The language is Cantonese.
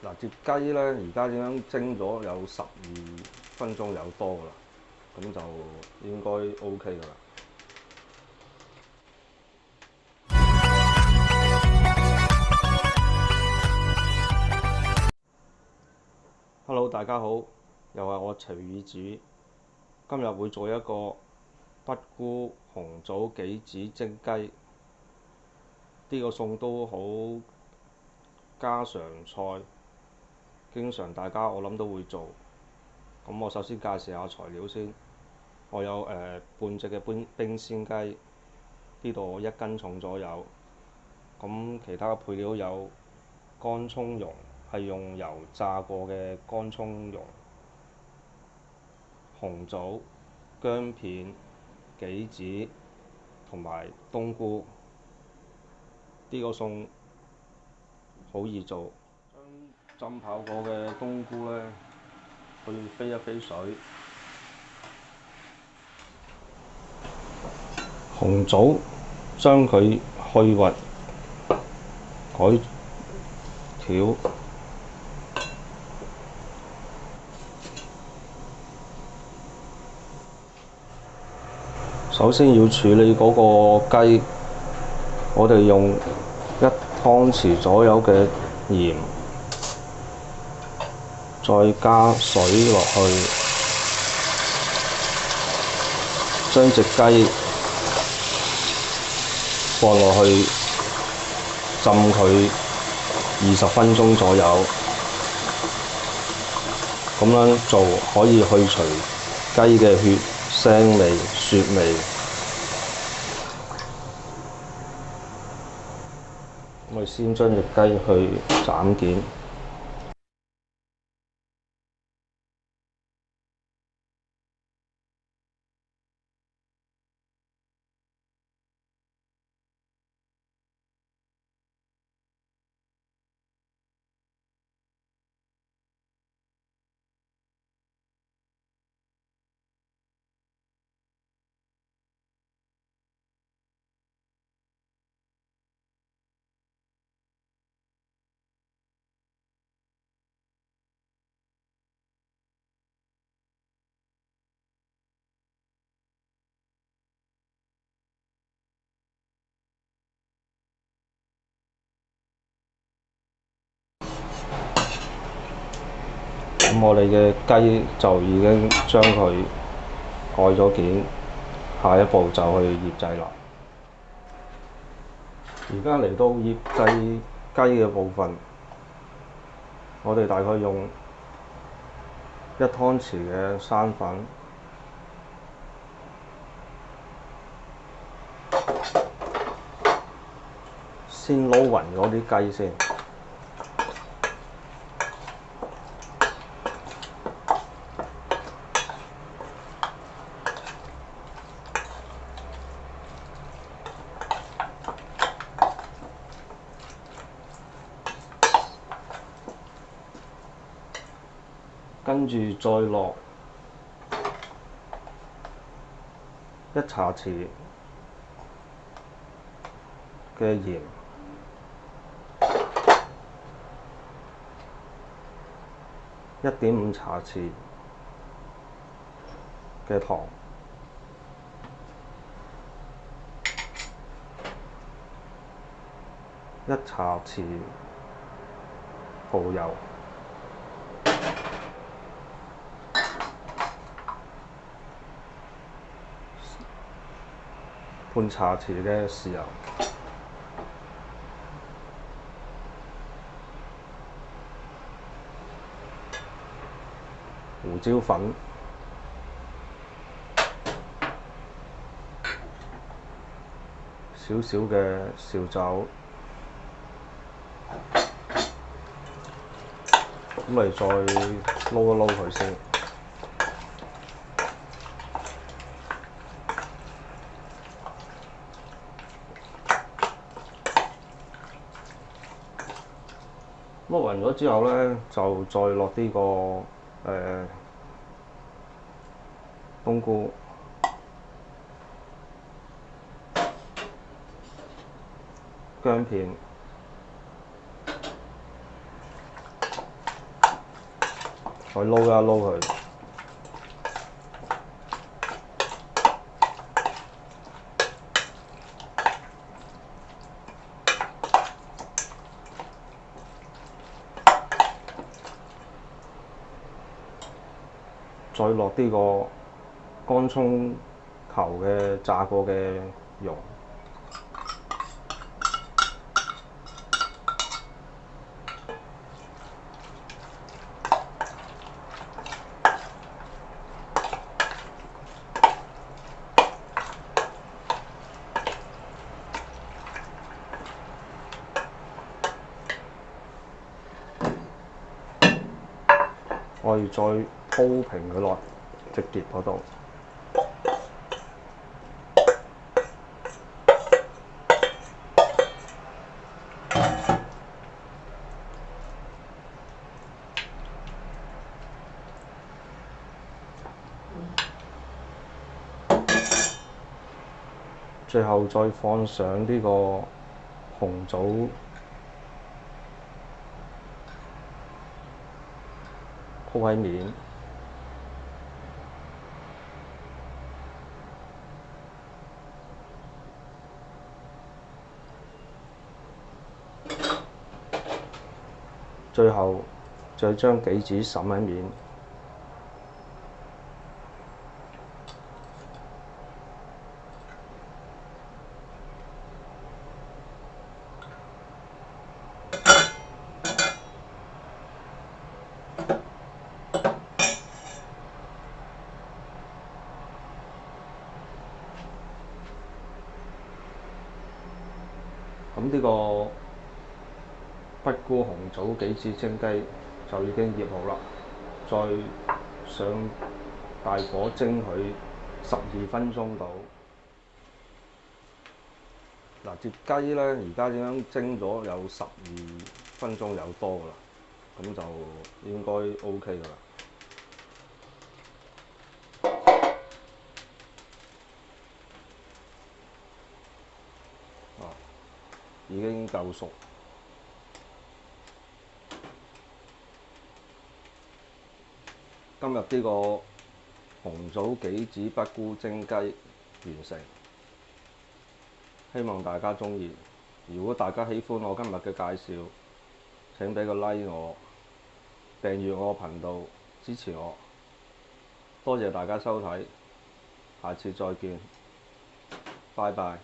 嗱，隻雞咧，而家點樣蒸咗有12分鐘有多噶啦，咁就應該 OK 噶啦。Hello， 大家好，又係我徐宇子，今日會做一個北菇紅棗杞子蒸雞，呢個餸都好家常菜，經常大家我諗都會做。咁我首先介紹下材料先，我有半隻嘅冰鮮雞，呢度1斤重左右。咁其他嘅配料有乾葱蓉，係用油炸過嘅乾葱蓉，紅棗、薑片、杞子同埋冬菇。呢個餸好易做，將浸泡過嘅冬菇呢，去飛一飛水。紅棗將佢去核改條。首先要處理嗰個雞，我哋用1湯匙左右嘅鹽，再加水落去，將隻雞放落去浸佢20分鐘左右，咁樣做可以去除雞嘅血腥味、雪味。我哋先將隻雞去斬件。咁我哋嘅雞就已經將佢改咗件，下一步就去醃製啦。而家嚟到醃製雞嘅部分，我哋大概用1湯匙嘅生粉，先撈勻嗰啲雞先。跟住再落1茶匙嘅鹽，1.5茶匙嘅糖，1茶匙蠔油，半茶匙嘅豉油，胡椒粉，少少嘅紹酒，咁咪再撈一撈佢先。撈勻咗之後呢，就再落呢個冬菇，薑片，再撈一撈佢。再落啲個乾葱球嘅炸過嘅蓉，我要再鋪平佢落隻碟嗰度。最後再放上呢個紅棗鋪喺面，最後再將杞子灑喺面。咁呢個北菇紅棗杞子蒸雞就已經醃好啦，再上大火蒸佢12分鐘到。嗱，隻雞咧而家點樣蒸咗有12分鐘有多噶啦，咁就應該 OK 噶啦。已經夠熟。今日呢個紅棗杞子北菇蒸雞完成，希望大家鍾意。如果大家喜歡我今日嘅介紹，請俾個 like 我，訂閱我頻道，支持我。多謝大家收睇，下次再見，拜拜。